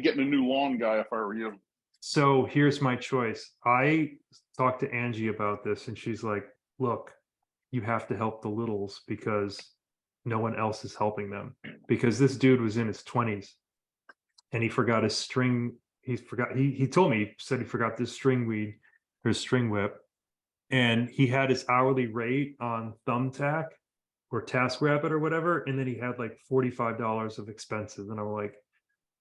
getting a new lawn guy if I were you. So here's my choice. I talked to Angie about this, and she's like, look, you have to help the littles because no one else is helping them. Because this dude was in his 20s and he forgot his string. He told me, he said he forgot this string weed or his string whip. And he had his hourly rate on Thumbtack or TaskRabbit or whatever. And then he had like $45 of expenses. And I'm like,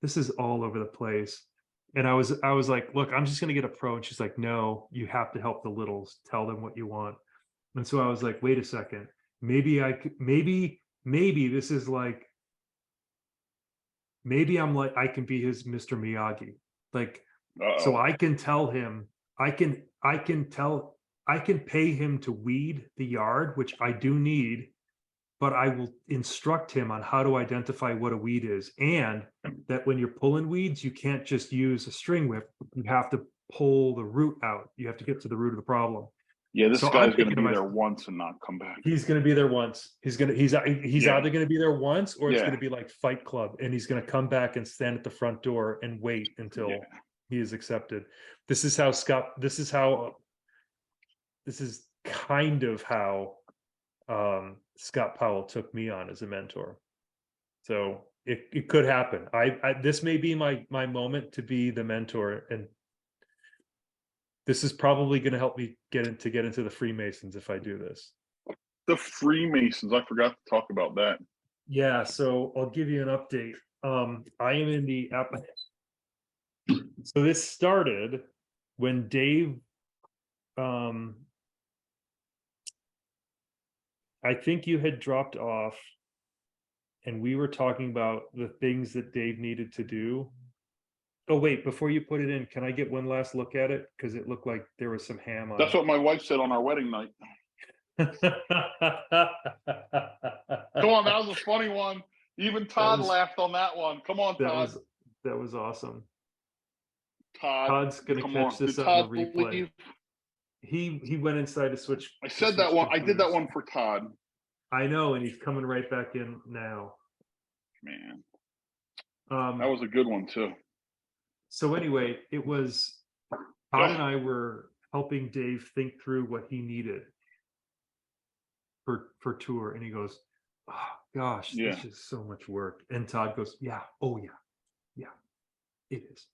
this is all over the place. And I was like, look, I'm just gonna get a pro. And she's like, no, you have to help the littles. Tell them what you want. And so I was like, wait a second, maybe I could, maybe this is like, maybe I'm like, I can be his Mr. Miyagi. Like, so I can tell him, I can pay him to weed the yard, which I do need, but I will instruct him on how to identify what a weed is. And that when you're pulling weeds, you can't just use a string whip. You have to pull the root out. You have to get to the root of the problem. Yeah, this guy's going to be there once and not come back. He's going to be there once. He's either going to be there once, or it's going to be like Fight Club, and he's going to come back and stand at the front door and wait until he is accepted. This is kind of how Scott Powell took me on as a mentor. So it could happen. This may be my moment to be the mentor, and this is probably going to help me get into the Freemasons if I do this. The Freemasons, I forgot to talk about that. Yeah, so I'll give you an update. I am in the app. So this started when Dave, I think you had dropped off and we were talking about the things that Dave needed to do. Oh, wait, before you put it in, can I get one last look at it? Because it looked like there was some ham on it. That's what my wife said on our wedding night. Come on, that was a funny one. Even Todd laughed on that one. Come on, Todd. That was awesome. Todd's going to catch this on the replay. He went inside to switch. I said that one. I did that one for Todd. I know, and he's coming right back in now. Man, that was a good one too. So anyway, it was Todd and I were helping Dave think through what he needed for tour, and he goes, "Oh gosh, this is so much work." And Todd goes, "Yeah, oh yeah, it is."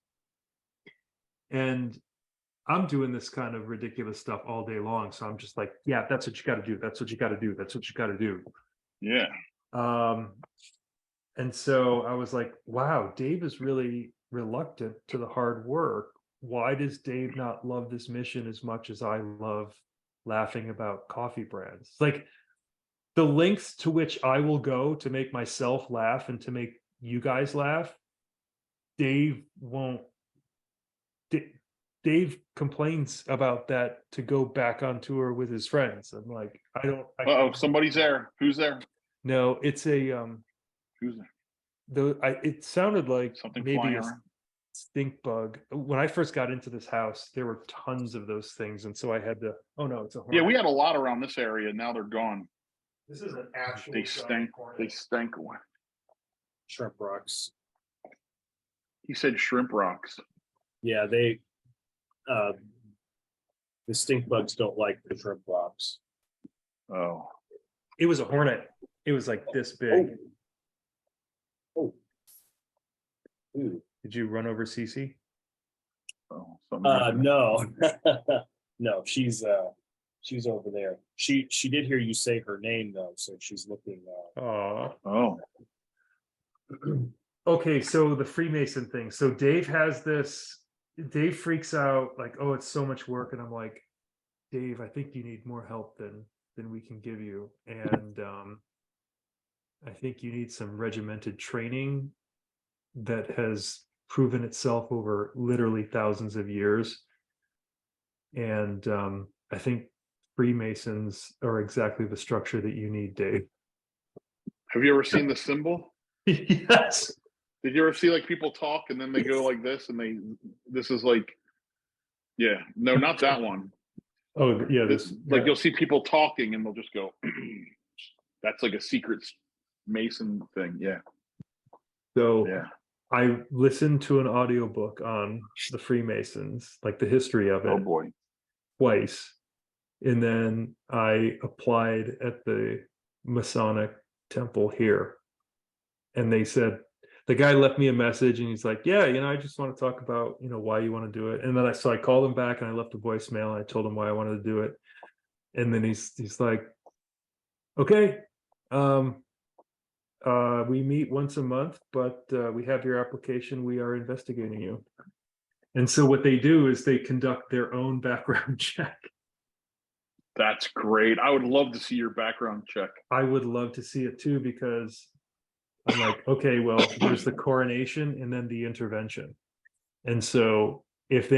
And I'm doing this kind of ridiculous stuff all day long, so I'm just like, "Yeah, that's what you got to do. That's what you got to do. That's what you got to do." Yeah. And so I was like, "Wow, Dave is really reluctant to the hard work. Why does Dave not love this mission as much as I love laughing about coffee brands?" Like the lengths to which I will go to make myself laugh and to make you guys laugh, Dave won't. Dave complains about that to go back on tour with his friends. I'm like, I don't. Somebody's there. Who's there? No, it's a Who's there? It sounded like something maybe a stink bug. When I first got into this house, there were tons of those things, and so I had to. Oh no, it's a hornet. Yeah, we had a lot around this area. Now they're gone. This is an actual. They stink. They stink away. Shrimp rocks. He said shrimp rocks. Yeah, they. The stink bugs don't like the shrimp rocks. Oh. It was a hornet. It was like this big. Oh. Ooh. Did you run over Cece? Oh, no. No, she's over there. She did hear you say her name though, so she's looking. Oh. Okay, so the Freemason thing. So Dave has this. Dave freaks out like, "Oh, it's so much work," and I'm like, "Dave, I think you need more help than we can give you, and I think you need some regimented training that has proven itself over literally thousands of years. And I think Freemasons are exactly the structure that you need, Dave." Have you ever seen the symbol? Yes. Did you ever see like people talk and then they go like this and this is like, yeah, no, not that one. Oh yeah, this like you'll see people talking and they'll just go, that's like a secret Mason thing. Yeah. So I listened to an audiobook on the Freemasons, like the history of Oh it, boy. twice. And then I applied at the Masonic temple here. And they said, the guy left me a message and he's like, yeah, I just want to talk about, why you want to do it. And then I called him back and I left a voicemail and I told him why I wanted to do it. And then he's like, okay, we meet once a month, but we have your application. We are investigating you. And so what they do is they conduct their own background check. That's great. I would love to see your background check. I would love to see it too, because I'm like, okay, well, there's the coronation and then the intervention. And so if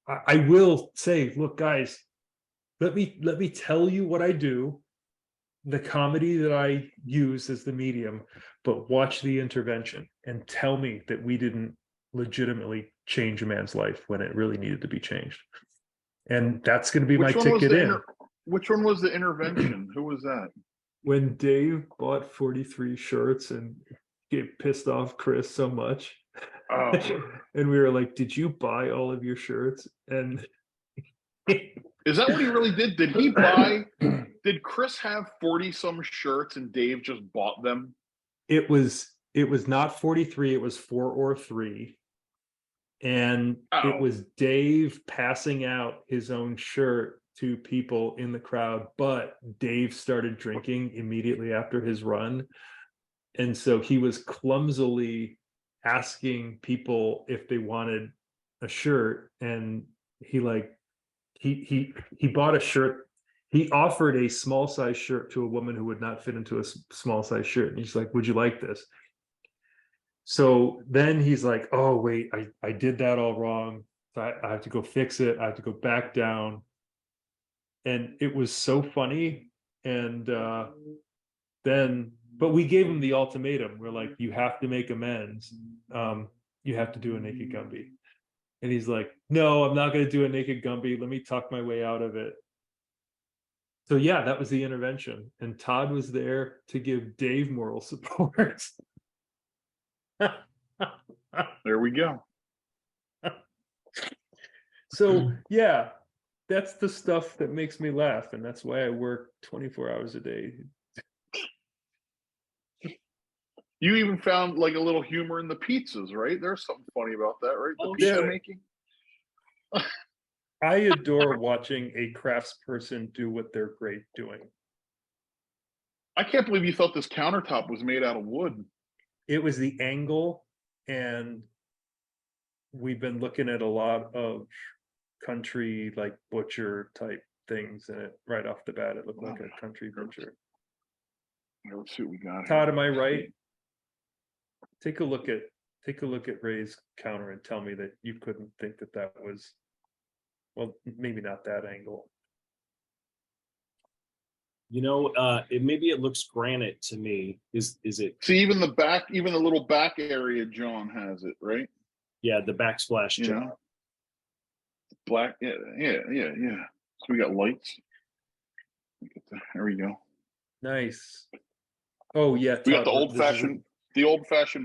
I will say, look, guys, let me tell you what I do, the comedy that I use as the medium, but watch the intervention and tell me that we didn't legitimately change a man's life when it really needed to be changed. And that's going to be my ticket in. Which one was the intervention? Who was that? When Dave bought 43 shirts and get pissed off Chris so much. Oh. And we were like, did you buy all of your shirts? And is that what he really did? Did Chris have 40 some shirts and Dave just bought them? It was not 43, it was 4 or 3. And it was Dave passing out his own shirt to people in the crowd, but Dave started drinking immediately after his run. And so he was clumsily asking people if they wanted a shirt. And he bought a shirt. He offered a small size shirt to a woman who would not fit into a small size shirt. And he's like, would you like this? So then he's like, oh, wait, I did that all wrong. So I have to go fix it. I have to go back down. And it was so funny. And but we gave him the ultimatum. We're like, you have to make amends. You have to do a naked Gumby. And he's like, no, I'm not going to do a naked Gumby. Let me talk my way out of it. So yeah, that was the intervention. And Todd was there to give Dave moral support. There we go. So yeah, that's the stuff that makes me laugh, and that's why I work 24 hours a day. You even found like a little humor in the pizzas, right? There's something funny about that, right? The pizza making. I adore watching a craftsperson do what they're great doing. I can't believe you thought this countertop was made out of wood. It was the angle, and we've been looking at a lot of country, like butcher type things, and it right off the bat, it looked like a country butcher. Let's see what we got. Todd, am I right? Take a look at Ray's counter and tell me that you couldn't think that was, well, maybe not that angle. Maybe it looks granite to me. Is it? See, even the back, even the little back area, John has it, right? Yeah, the backsplash job. Black, yeah. So we got lights. There we go. Nice. Oh yeah, we got the old-fashioned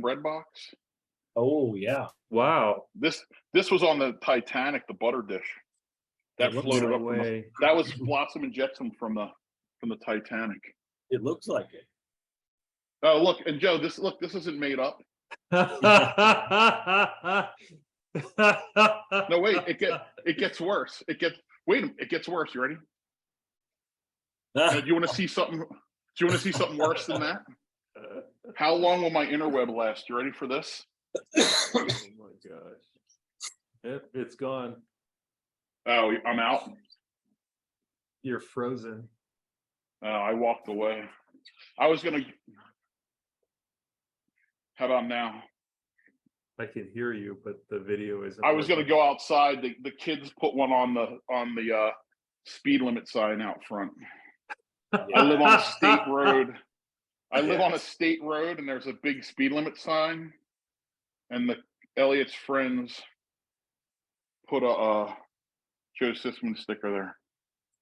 bread box. Oh yeah! Wow. This was on the Titanic, the butter dish that floated up. That was Flotsam and Jetsam from the Titanic. It looks like it. Oh look, and Joe, this isn't made up. No wait, it gets worse. It gets worse. You ready? Do you want to see something? Do you want to see something worse than that? How long will my interweb last? You ready for this? Oh my gosh! Yep, it's gone. Oh, I'm out. You're frozen. I walked away. I was gonna. How about now? I can hear you, but the video isn't. I was going to go outside. The kids put one on the speed limit sign out front. I live on a state road. I live on a state road, and there's a big speed limit sign. And the Elliot's friends put a Joe Sisman sticker there.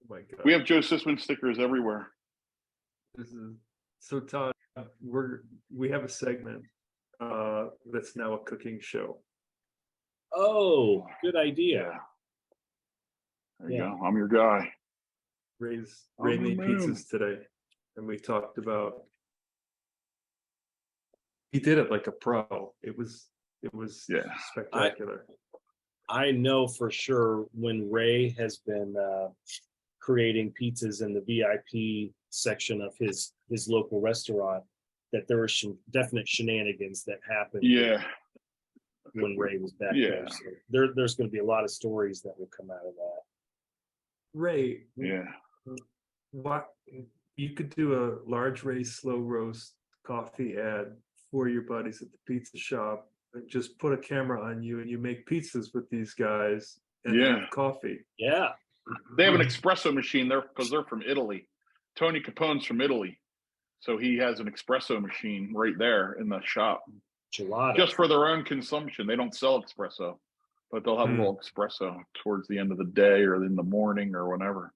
Oh my God. We have Joe Sisman stickers everywhere. This is so Todd. we have a segment that's now a cooking show. Oh, good idea. There you Yeah. go. I'm your guy. Ray On the made moon. pizzas today, and we talked about. He did it like a pro. It was Yeah. spectacular. I know for sure when Ray has been creating pizzas in the VIP section of his local restaurant, that there were some definite shenanigans that happened. Yeah. When Ray was back Yeah. there. So there's going to be a lot of stories that will come out of that. Ray, Yeah. what you could do a large Ray slow roast coffee ad for your buddies at the pizza shop and just put a camera on you and you make pizzas with these guys and Yeah. have coffee. Yeah. They have an espresso machine there because they're from Italy. Tony Capone's from Italy. So he has an espresso machine right there in the shop. Gelato. Just for their own consumption. They don't sell espresso, but they'll have a Hmm. little espresso towards the end of the day or in the morning or whenever.